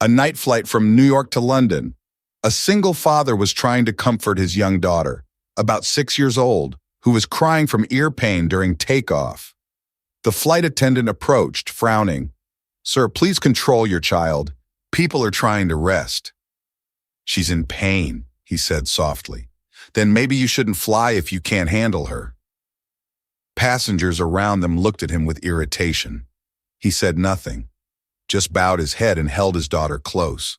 A night flight from New York to London. A single father was trying to comfort his young daughter, about 6 years old, who was crying from ear pain during takeoff. The flight attendant approached, frowning. "Sir, please control your child. People are trying to rest." "She's in pain," he said softly. "Then maybe you shouldn't fly if you can't handle her." Passengers around them looked at him with irritation. He said nothing, just bowed his head and held his daughter close.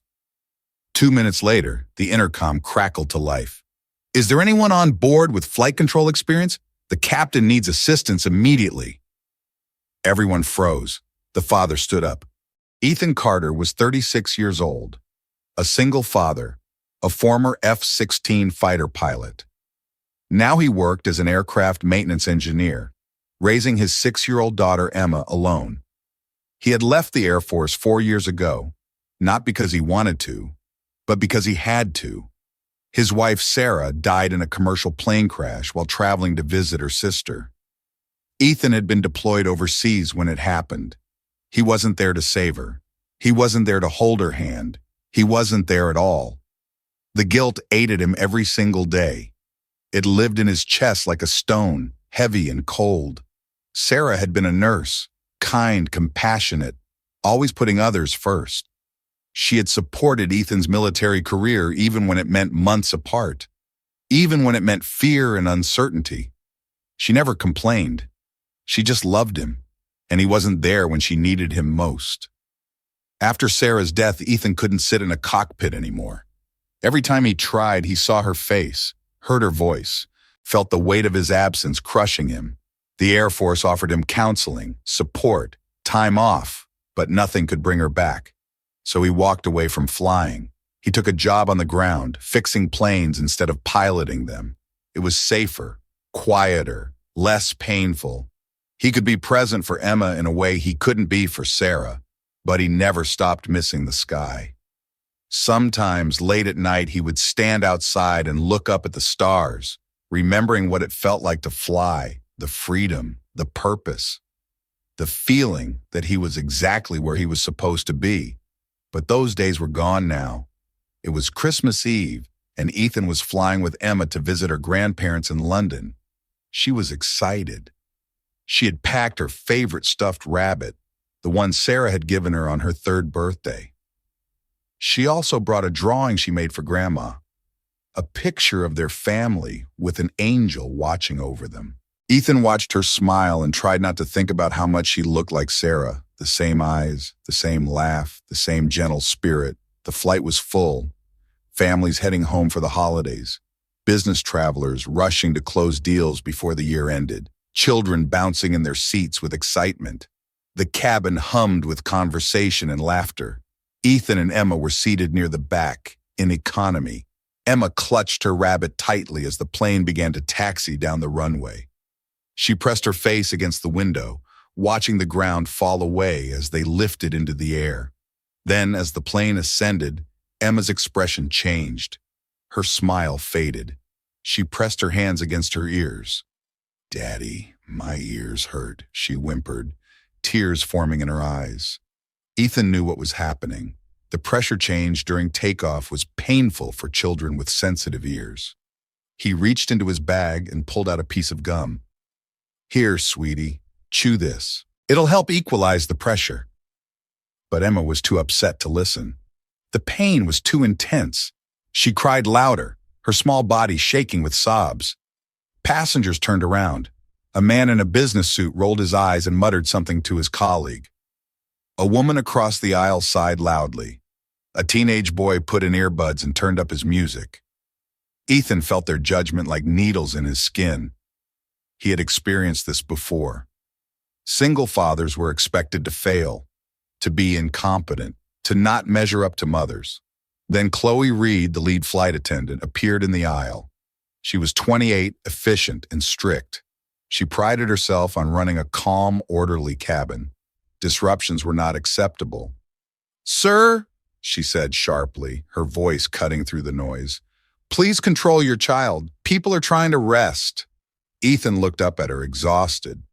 2 minutes later, the intercom crackled to life. "Is there anyone on board with flight control experience? The captain needs assistance immediately." Everyone froze. The father stood up. Ethan Carter was 36 years old, a single father, a former F-16 fighter pilot. Now he worked as an aircraft maintenance engineer, raising his 6-year-old daughter Emma alone. He had left the Air Force 4 years ago, not because he wanted to, but because he had to. His wife Sarah died in a commercial plane crash while traveling to visit her sister. Ethan had been deployed overseas when it happened. He wasn't there to save her. He wasn't there to hold her hand. He wasn't there at all. The guilt ate at him every single day. It lived in his chest like a stone, heavy and cold. Sarah had been a nurse, kind, compassionate, always putting others first. She had supported Ethan's military career even when it meant months apart, even when it meant fear and uncertainty. She never complained. She just loved him, and he wasn't there when she needed him most. After Sarah's death, Ethan couldn't sit in a cockpit anymore. Every time he tried, he saw her face, heard her voice, felt the weight of his absence crushing him. The Air Force offered him counseling, support, time off, but nothing could bring her back. So he walked away from flying. He took a job on the ground, fixing planes instead of piloting them. It was safer, quieter, less painful. He could be present for Emma in a way he couldn't be for Sarah, but he never stopped missing the sky. Sometimes late at night he would stand outside and look up at the stars, remembering what it felt like to fly, the freedom, the purpose, the feeling that he was exactly where he was supposed to be. But those days were gone now. It was Christmas Eve, and Ethan was flying with Emma to visit her grandparents in London. She was excited. She had packed her favorite stuffed rabbit, the one Sarah had given her on her 3rd birthday. She also brought a drawing she made for Grandma, a picture of their family with an angel watching over them. Ethan watched her smile and tried not to think about how much she looked like Sarah. The same eyes, the same laugh, the same gentle spirit. The flight was full. Families heading home for the holidays. Business travelers rushing to close deals before the year ended. Children bouncing in their seats with excitement. The cabin hummed with conversation and laughter. Ethan and Emma were seated near the back, in economy. Emma clutched her rabbit tightly as the plane began to taxi down the runway. She pressed her face against the window, watching the ground fall away as they lifted into the air. Then, as the plane ascended, Emma's expression changed. Her smile faded. She pressed her hands against her ears. "Daddy, my ears hurt," she whimpered, tears forming in her eyes. Ethan knew what was happening. The pressure change during takeoff was painful for children with sensitive ears. He reached into his bag and pulled out a piece of gum. "Here, sweetie, chew this. It'll help equalize the pressure." But Emma was too upset to listen. The pain was too intense. She cried louder, her small body shaking with sobs. Passengers turned around. A man in a business suit rolled his eyes and muttered something to his colleague. A woman across the aisle sighed loudly. A teenage boy put in earbuds and turned up his music. Ethan felt their judgment like needles in his skin. He had experienced this before. Single fathers were expected to fail, to be incompetent, to not measure up to mothers. Then Chloe Reed, the lead flight attendant, appeared in the aisle. She was 28, efficient, and strict. She prided herself on running a calm, orderly cabin. Disruptions were not acceptable. "Sir," she said sharply, her voice cutting through the noise, "please control your child. People are trying to rest." Ethan looked up at her, exhausted.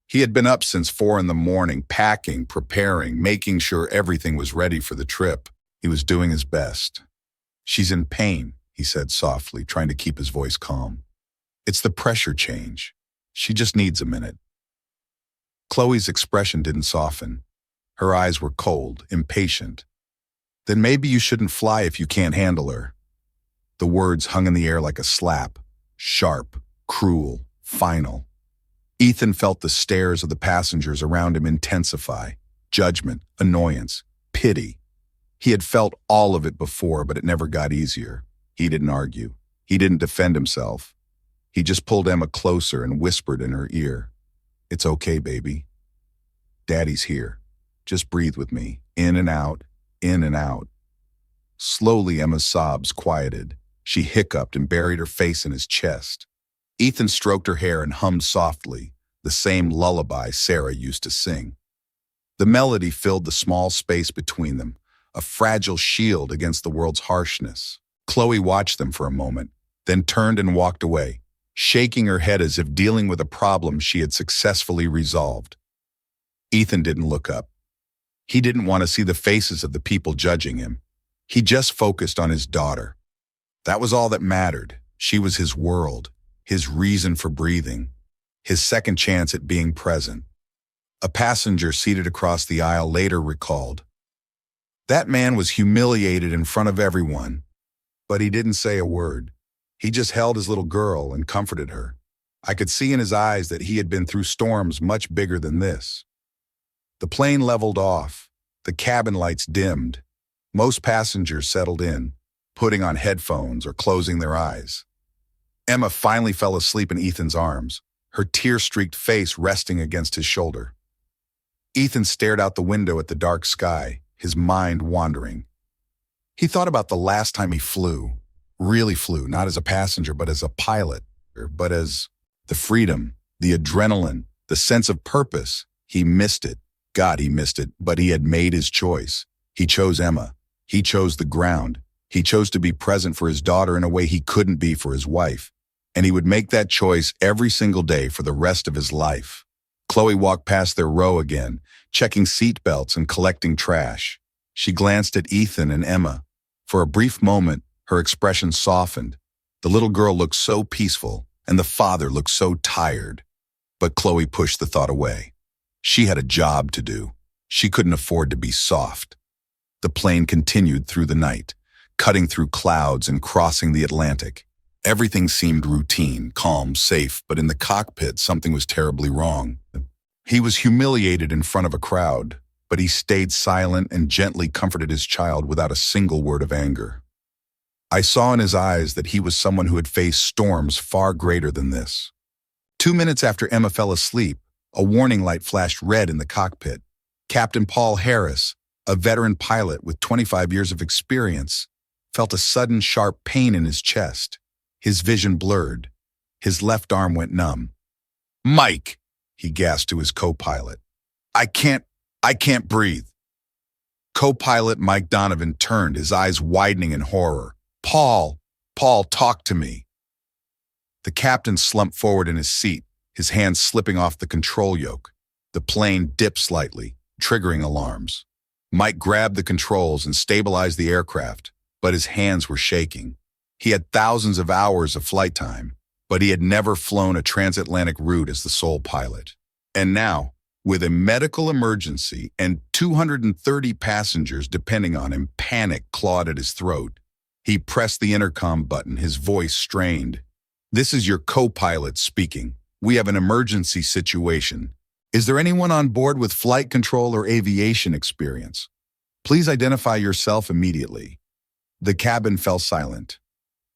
He had been up since 4 in the morning, packing, preparing, making sure everything was ready for the trip. He was doing his best. "She's in pain," he said softly, trying to keep his voice calm. "It's the pressure change. She just needs a minute." Chloe's expression didn't soften. Her eyes were cold, impatient. "Then maybe you shouldn't fly if you can't handle her." The words hung in the air like a slap, sharp, cruel, final. Ethan felt the stares of the passengers around him intensify. Judgment, annoyance, pity. He had felt all of it before, but it never got easier. He didn't argue. He didn't defend himself. He just pulled Emma closer and whispered in her ear, "It's okay, baby. Daddy's here. Just breathe with me. In and out, in and out." Slowly, Emma's sobs quieted. She hiccuped and buried her face in his chest. Ethan stroked her hair and hummed softly, the same lullaby Sarah used to sing. The melody filled the small space between them, a fragile shield against the world's harshness. Chloe watched them for a moment, then turned and walked away, shaking her head as if dealing with a problem she had successfully resolved. Ethan didn't look up. He didn't want to see the faces of the people judging him. He just focused on his daughter. That was all that mattered. She was his world, his reason for breathing, his second chance at being present. A passenger seated across the aisle later recalled, "That man was humiliated in front of everyone, but he didn't say a word. He just held his little girl and comforted her. I could see in his eyes that he had been through storms much bigger than this." The plane leveled off. The cabin lights dimmed. Most passengers settled in, putting on headphones or closing their eyes. Emma finally fell asleep in Ethan's arms, her tear-streaked face resting against his shoulder. Ethan stared out the window at the dark sky, his mind wandering. He thought about the last time he flew, really flew, not as a passenger, but as a pilot, but as the freedom, the adrenaline, the sense of purpose. He missed it. God, he missed it, but he had made his choice. He chose Emma. He chose the ground. He chose to be present for his daughter in a way he couldn't be for his wife. And he would make that choice every single day for the rest of his life. Chloe walked past their row again, checking seat belts and collecting trash. She glanced at Ethan and Emma. For a brief moment, her expression softened. The little girl looked so peaceful, and the father looked so tired. But Chloe pushed the thought away. She had a job to do. She couldn't afford to be soft. The plane continued through the night, cutting through clouds and crossing the Atlantic. Everything seemed routine, calm, safe, but in the cockpit, something was terribly wrong. He was humiliated in front of a crowd, but he stayed silent and gently comforted his child without a single word of anger. I saw in his eyes that he was someone who had faced storms far greater than this. 2 minutes after Emma fell asleep, a warning light flashed red in the cockpit. Captain Paul Harris, a veteran pilot with 25 years of experience, felt a sudden sharp pain in his chest. His vision blurred. His left arm went numb. "Mike," he gasped to his co-pilot. I can't breathe." Co-pilot Mike Donovan turned, his eyes widening in horror. Paul, talk to me." The captain slumped forward in his seat, his hands slipping off the control yoke. The plane dipped slightly, triggering alarms. Mike grabbed the controls and stabilized the aircraft, but his hands were shaking. He had thousands of hours of flight time, but he had never flown a transatlantic route as the sole pilot. And now, with a medical emergency and 230 passengers depending on him, panic clawed at his throat. He pressed the intercom button, his voice strained. "This is your co-pilot speaking. We have an emergency situation. Is there anyone on board with flight control or aviation experience? Please identify yourself immediately." The cabin fell silent.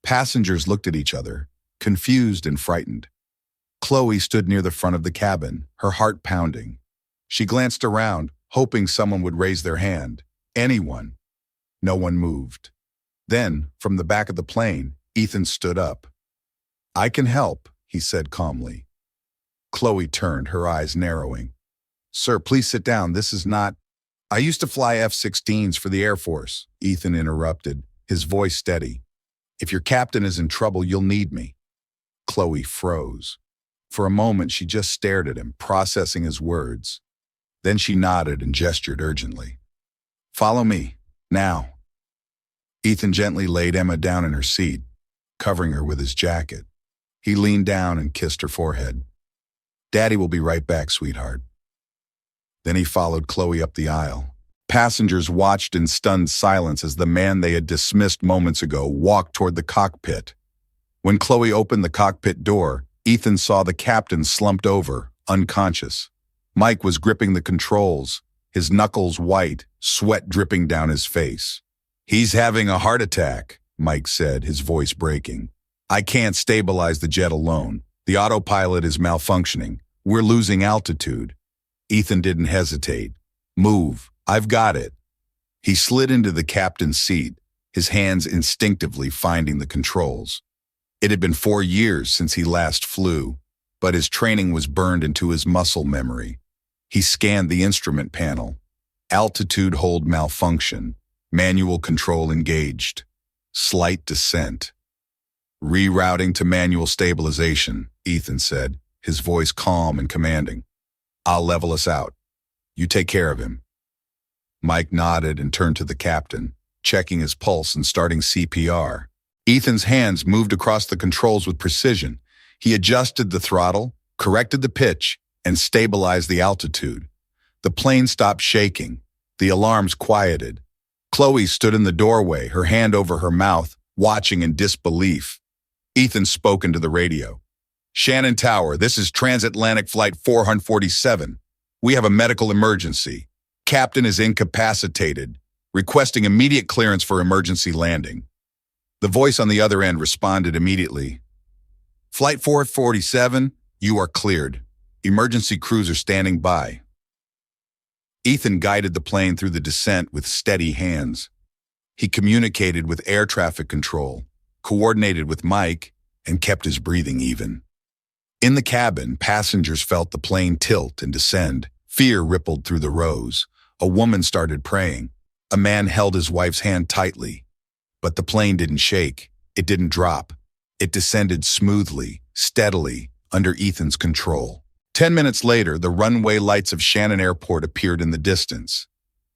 Passengers looked at each other, confused and frightened. Chloe stood near the front of the cabin, her heart pounding. She glanced around, hoping someone would raise their hand. Anyone. No one moved. Then, from the back of the plane, Ethan stood up. "I can help," he said calmly. Chloe turned, her eyes narrowing. "Sir, please sit down. This is not—" "I used to fly F-16s for the Air Force," Ethan interrupted, his voice steady. "If your captain is in trouble, you'll need me." Chloe froze. For a moment, she just stared at him, processing his words. Then she nodded and gestured urgently. "Follow me, now." Ethan gently laid Emma down in her seat, covering her with his jacket. He leaned down and kissed her forehead. "Daddy will be right back, sweetheart." Then he followed Chloe up the aisle. Passengers watched in stunned silence as the man they had dismissed moments ago walked toward the cockpit. When Chloe opened the cockpit door, Ethan saw the captain slumped over, unconscious. Mike was gripping the controls, his knuckles white, sweat dripping down his face. "He's having a heart attack," Mike said, his voice breaking. "I can't stabilize the jet alone. The autopilot is malfunctioning. We're losing altitude." Ethan didn't hesitate. "Move. I've got it." He slid into the captain's seat, his hands instinctively finding the controls. It had been 4 years since he last flew, but his training was burned into his muscle memory. He scanned the instrument panel. Altitude hold malfunction. Manual control engaged. Slight descent. "Rerouting to manual stabilization," Ethan said, his voice calm and commanding. "I'll level us out. You take care of him." Mike nodded and turned to the captain, checking his pulse and starting CPR. Ethan's hands moved across the controls with precision. He adjusted the throttle, corrected the pitch, and stabilized the altitude. The plane stopped shaking. The alarms quieted. Chloe stood in the doorway, her hand over her mouth, watching in disbelief. Ethan spoke into the radio. "Shannon Tower, this is Transatlantic Flight 447. We have a medical emergency. Captain is incapacitated, requesting immediate clearance for emergency landing." The voice on the other end responded immediately. "Flight 447, you are cleared. Emergency crews are standing by." Ethan guided the plane through the descent with steady hands. He communicated with air traffic control, coordinated with Mike, and kept his breathing even. In the cabin, passengers felt the plane tilt and descend. Fear rippled through the rows. A woman started praying. A man held his wife's hand tightly. But the plane didn't shake. It didn't drop. It descended smoothly, steadily, under Ethan's control. 10 minutes later, the runway lights of Shannon Airport appeared in the distance.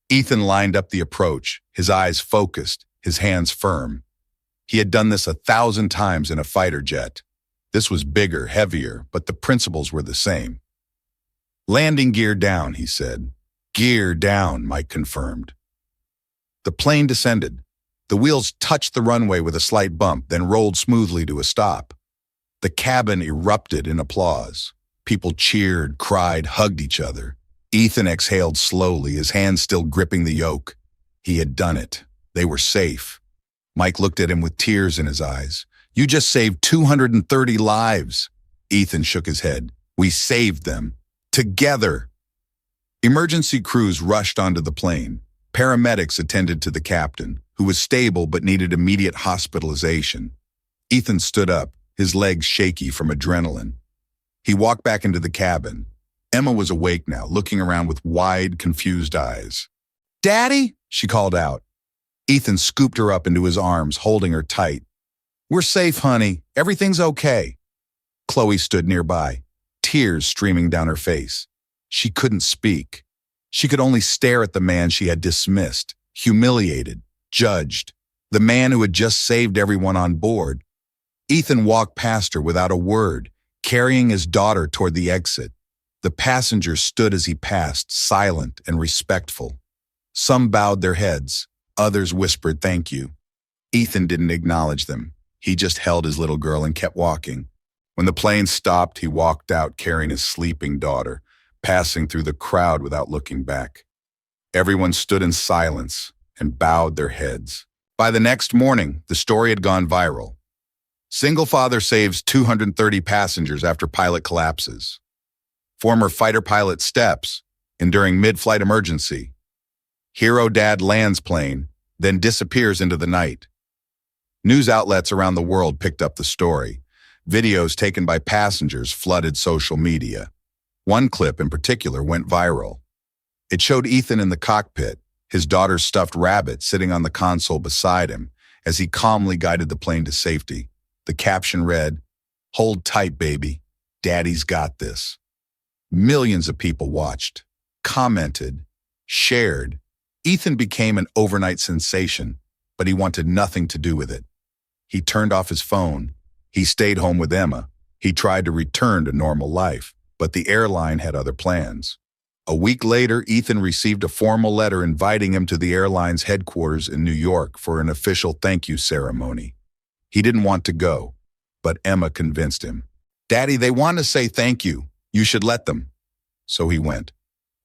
Ethan lined up the approach, his eyes focused, his hands firm. He had done this 1,000 times in a fighter jet. This was bigger, heavier, but the principles were the same. "Landing gear down," he said. "Gear down," Mike confirmed. The plane descended. The wheels touched the runway with a slight bump, then rolled smoothly to a stop. The cabin erupted in applause. People cheered, cried, hugged each other. Ethan exhaled slowly, his hands still gripping the yoke. He had done it. They were safe. Mike looked at him with tears in his eyes. "You just saved 230 lives." Ethan shook his head. "We saved them. Together." Emergency crews rushed onto the plane. Paramedics attended to the captain, who was stable but needed immediate hospitalization. Ethan stood up, his legs shaky from adrenaline. He walked back into the cabin. Emma was awake now, looking around with wide, confused eyes. "Daddy?" she called out. Ethan scooped her up into his arms, holding her tight. "We're safe, honey. Everything's okay." Chloe stood nearby, tears streaming down her face. She couldn't speak. She could only stare at the man she had dismissed, humiliated, judged, the man who had just saved everyone on board. Ethan walked past her without a word, carrying his daughter toward the exit. The passengers stood as he passed, silent and respectful. Some bowed their heads, others whispered thank you. Ethan didn't acknowledge them. He just held his little girl and kept walking. When the plane stopped, he walked out carrying his sleeping daughter, passing through the crowd without looking back. Everyone stood in silence and bowed their heads. By the next morning, the story had gone viral. Single father saves 230 passengers after pilot collapses. Former fighter pilot steps, enduring mid-flight emergency. Hero dad lands plane, then disappears into the night. News outlets around the world picked up the story. Videos taken by passengers flooded social media. One clip in particular went viral. It showed Ethan in the cockpit, his daughter's stuffed rabbit sitting on the console beside him as he calmly guided the plane to safety. The caption read, "Hold tight, baby. Daddy's got this." Millions of people watched, commented, shared. Ethan became an overnight sensation, but he wanted nothing to do with it. He turned off his phone. He stayed home with Emma. He tried to return to normal life, but the airline had other plans. A week later, Ethan received a formal letter inviting him to the airline's headquarters in New York for an official thank you ceremony. He didn't want to go, but Emma convinced him. "Daddy, they want to say thank you. You should let them." So he went.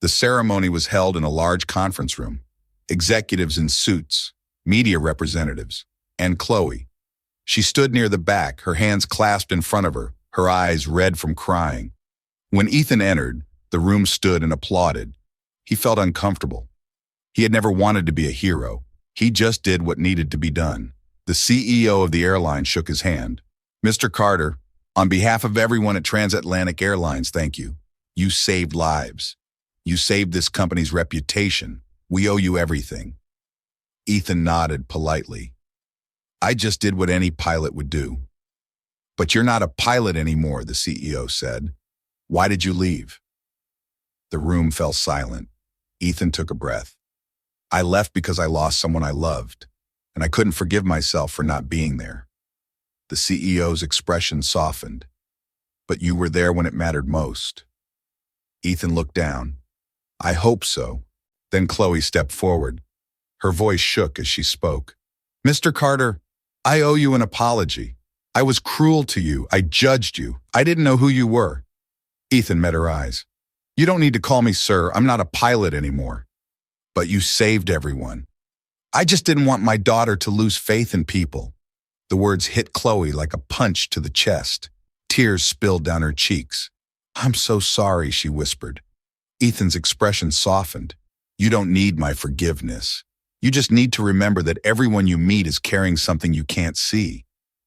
The ceremony was held in a large conference room. Executives in suits, media representatives, and Chloe. She stood near the back, her hands clasped in front of her eyes red from crying. When Ethan entered, the room stood and applauded. He felt uncomfortable. He had never wanted to be a hero. He just did what needed to be done. The CEO of the airline shook his hand. "Mr. Carter, on behalf of everyone at Transatlantic Airlines, thank you. You saved lives. You saved this company's reputation. We owe you everything." Ethan nodded politely. "I just did what any pilot would do." "But you're not a pilot anymore," the CEO said. "Why did you leave?" The room fell silent. Ethan took a breath. "I left because I lost someone I loved, and I couldn't forgive myself for not being there." The CEO's expression softened. "But you were there when it mattered most." Ethan looked down. "I hope so." Then Chloe stepped forward. Her voice shook as she spoke. "Mr. Carter, I owe you an apology. I was cruel to you. I judged you. I didn't know who you were." Ethan met her eyes. "You don't need to call me sir. I'm not a pilot anymore." "But you saved everyone." "I just didn't want my daughter to lose faith in people." The words hit Chloe like a punch to the chest. Tears spilled down her cheeks. "I'm so sorry," she whispered. Ethan's expression softened. "You don't need my forgiveness. You just need to remember that everyone you meet is carrying something you can't see."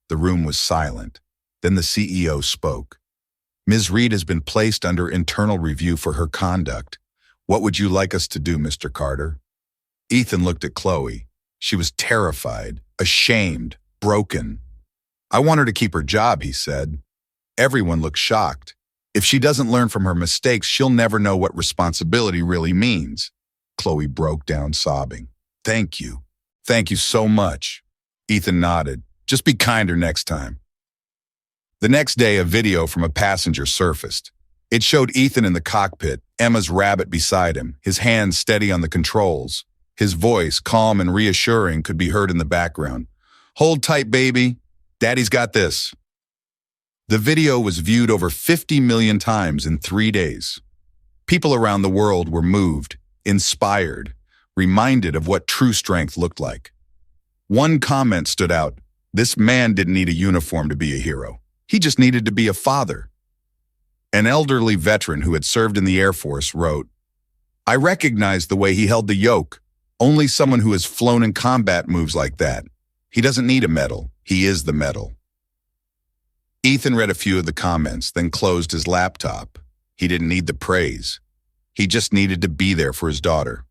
The room was silent. Then the CEO spoke. "Ms. Reed has been placed under internal review for her conduct. What would you like us to do, Mr. Carter?" Ethan looked at Chloe. She was terrified, ashamed, broken. "I want her to keep her job," he said. Everyone looked shocked. "If she doesn't learn from her mistakes, she'll never know what responsibility really means." Chloe broke down sobbing. "Thank you. Thank you so much." Ethan nodded. "Just be kinder next time." The next day, a video from a passenger surfaced. It showed Ethan in the cockpit, Emma's rabbit beside him, his hands steady on the controls. His voice, calm and reassuring, could be heard in the background. "Hold tight, baby. Daddy's got this." The video was viewed over 50 million times in 3 days. People around the world were moved, inspired, reminded of what true strength looked like. One comment stood out. "This man didn't need a uniform to be a hero. He just needed to be a father." An elderly veteran who had served in the Air Force wrote, "I recognized the way he held the yoke. Only someone who has flown in combat moves like that. He doesn't need a medal. He is the medal." Ethan read a few of the comments, then closed his laptop. He didn't need the praise. He just needed to be there for his daughter.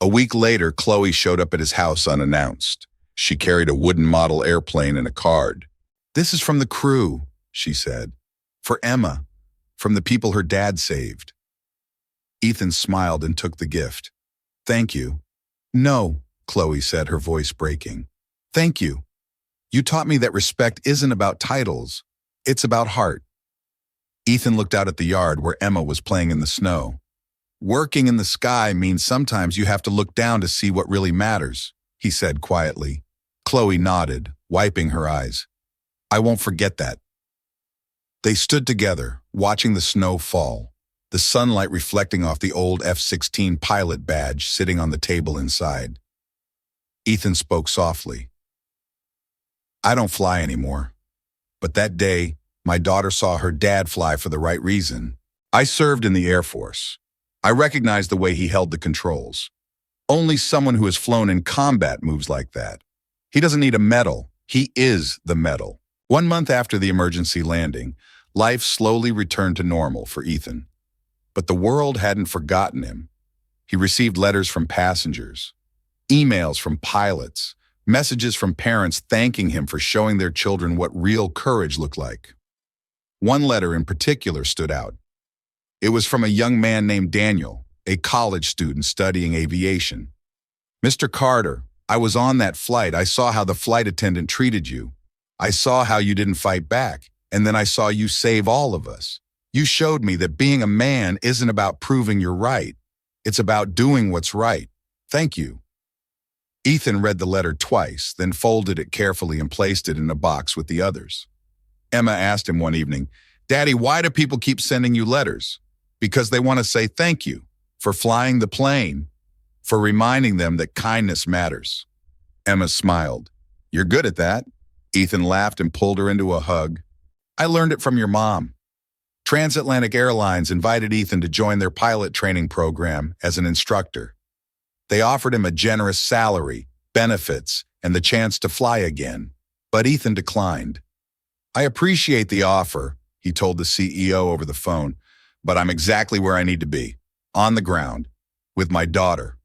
A week later, Chloe showed up at his house unannounced. She carried a wooden model airplane and a card. "This is from the crew," she said. "For Emma, from the people her dad saved." Ethan smiled and took the gift. "Thank you." "No," Chloe said, her voice breaking. "Thank you. You taught me that respect isn't about titles. It's about heart." Ethan looked out at the yard where Emma was playing in the snow. "Working in the sky means sometimes you have to look down to see what really matters," he said quietly. Chloe nodded, wiping her eyes. "I won't forget that." They stood together, watching the snow fall, the sunlight reflecting off the old F-16 pilot badge sitting on the table inside. Ethan spoke softly. "I don't fly anymore. But that day, my daughter saw her dad fly for the right reason. I served in the Air Force. I recognized the way he held the controls. Only someone who has flown in combat moves like that. He doesn't need a medal. He is the medal." 1 month after the emergency landing, life slowly returned to normal for Ethan. But the world hadn't forgotten him. He received letters from passengers, emails from pilots, messages from parents thanking him for showing their children what real courage looked like. One letter in particular stood out. It was from a young man named Daniel, a college student studying aviation. "Mr. Carter, I was on that flight. I saw how the flight attendant treated you. I saw how you didn't fight back, and then I saw you save all of us. You showed me that being a man isn't about proving you're right. It's about doing what's right. Thank you." Ethan read the letter twice, then folded it carefully and placed it in a box with the others. Emma asked him one evening, "Daddy, why do people keep sending you letters?" "Because they want to say thank you for flying the plane, for reminding them that kindness matters." Emma smiled. "You're good at that." Ethan laughed and pulled her into a hug. "I learned it from your mom." Transatlantic Airlines invited Ethan to join their pilot training program as an instructor. They offered him a generous salary, benefits, and the chance to fly again, but Ethan declined. "I appreciate the offer," he told the CEO over the phone, "but I'm exactly where I need to be, on the ground, with my daughter."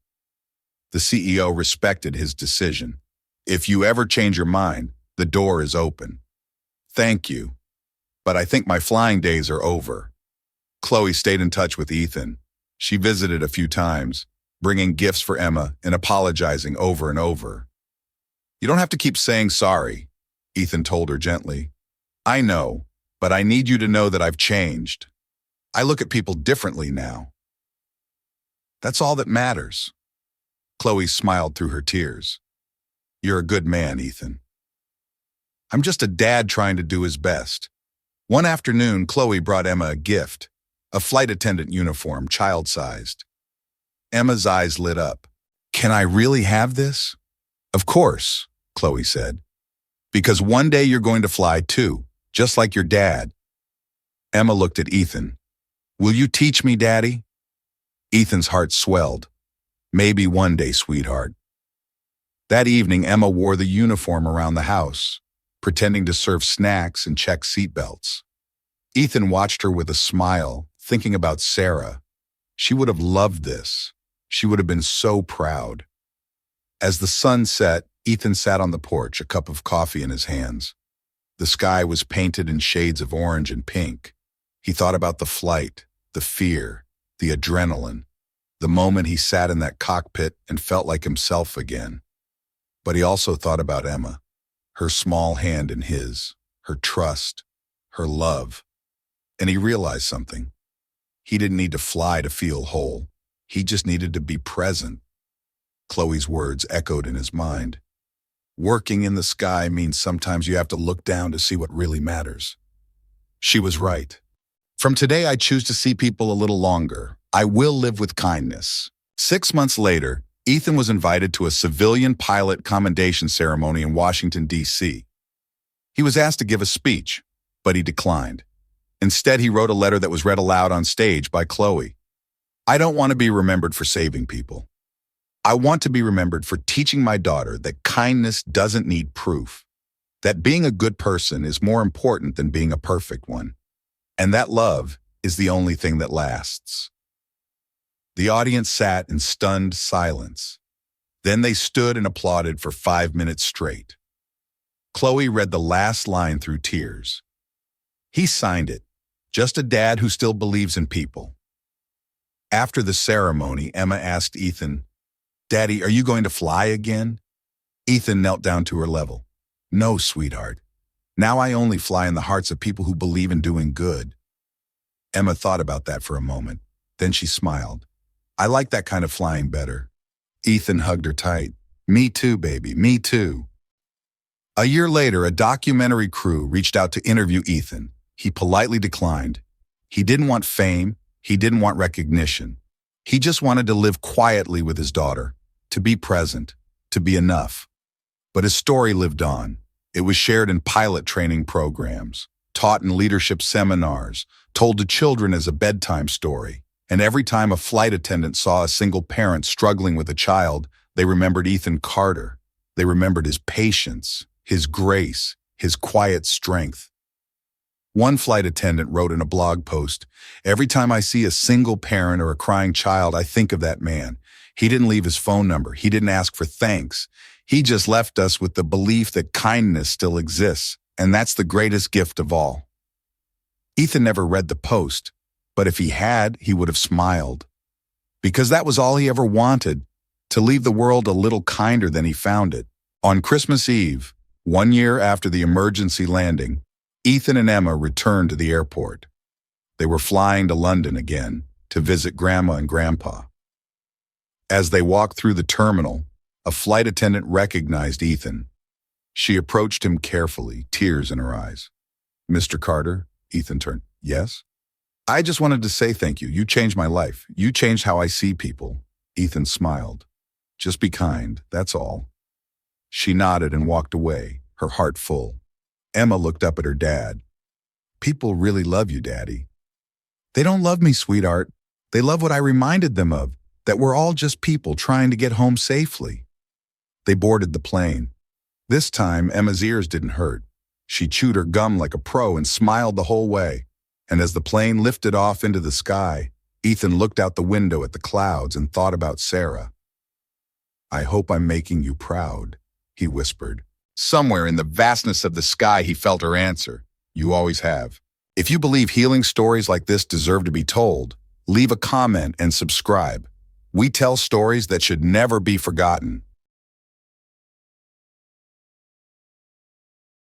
The CEO respected his decision. "If you ever change your mind, the door is open." "Thank you, but I think my flying days are over." Chloe stayed in touch with Ethan. She visited a few times, bringing gifts for Emma and apologizing over and over. "You don't have to keep saying sorry," Ethan told her gently. "I know, but I need you to know that I've changed. I look at people differently now. That's all that matters." Chloe smiled through her tears. "You're a good man, Ethan." "I'm just a dad trying to do his best." One afternoon, Chloe brought Emma a gift, a flight attendant uniform, child-sized. Emma's eyes lit up. "Can I really have this?" "Of course," Chloe said. "Because one day you're going to fly too, just like your dad." Emma looked at Ethan. "Will you teach me, Daddy?" Ethan's heart swelled. "Maybe one day, sweetheart." That evening, Emma wore the uniform around the house, pretending to serve snacks and check seatbelts. Ethan watched her with a smile, thinking about Sarah. She would have loved this. She would have been so proud. As the sun set, Ethan sat on the porch, a cup of coffee in his hands. The sky was painted in shades of orange and pink. He thought about the flight, the fear, the adrenaline, the moment he sat in that cockpit and felt like himself again. But he also thought about Emma, her small hand in his, her trust, her love. And he realized something. He didn't need to fly to feel whole. He just needed to be present. Chloe's words echoed in his mind. Working in the sky means sometimes you have to look down to see what really matters. She was right. From today, I choose to see people a little longer. I will live with kindness. 6 months later, Ethan was invited to a civilian pilot commendation ceremony in Washington, D.C. He was asked to give a speech, but he declined. Instead, he wrote a letter that was read aloud on stage by Chloe. "I don't want to be remembered for saving people. I want to be remembered for teaching my daughter that kindness doesn't need proof, that being a good person is more important than being a perfect one, and that love is the only thing that lasts." The audience sat in stunned silence. Then they stood and applauded for 5 minutes straight. Chloe read the last line through tears. He signed it, just a dad who still believes in people. After the ceremony, Emma asked Ethan, "Daddy, are you going to fly again?" Ethan knelt down to her level. "No, sweetheart. Now I only fly in the hearts of people who believe in doing good." Emma thought about that for a moment. Then she smiled. "I like that kind of flying better." Ethan hugged her tight. "Me too, baby, me too." A year later, a documentary crew reached out to interview Ethan. He politely declined. He didn't want fame. He didn't want recognition. He just wanted to live quietly with his daughter, to be present, to be enough. But his story lived on. It was shared in pilot training programs, taught in leadership seminars, told to children as a bedtime story. And every time a flight attendant saw a single parent struggling with a child, they remembered Ethan Carter. They remembered his patience, his grace, his quiet strength. One flight attendant wrote in a blog post, "Every time I see a single parent or a crying child, I think of that man. He didn't leave his phone number. He didn't ask for thanks. He just left us with the belief that kindness still exists, and that's the greatest gift of all." Ethan never read the post, but if he had, he would have smiled. Because that was all he ever wanted, to leave the world a little kinder than he found it. On Christmas Eve, 1 year after the emergency landing, Ethan and Emma returned to the airport. They were flying to London again to visit Grandma and Grandpa. As they walked through the terminal, a flight attendant recognized Ethan. She approached him carefully, tears in her eyes. "Mr. Carter?" Ethan turned. "Yes?" "I just wanted to say thank you. You changed my life. You changed how I see people." Ethan smiled. "Just be kind, that's all." She nodded and walked away, her heart full. Emma looked up at her dad. "People really love you, Daddy." "They don't love me, sweetheart. They love what I reminded them of, that we're all just people trying to get home safely." They boarded the plane. This time, Emma's ears didn't hurt. She chewed her gum like a pro and smiled the whole way. And as the plane lifted off into the sky, Ethan looked out the window at the clouds and thought about Sarah. "I hope I'm making you proud," he whispered. Somewhere in the vastness of the sky, he felt her answer. "You always have." If you believe healing stories like this deserve to be told, leave a comment and subscribe. We tell stories that should never be forgotten.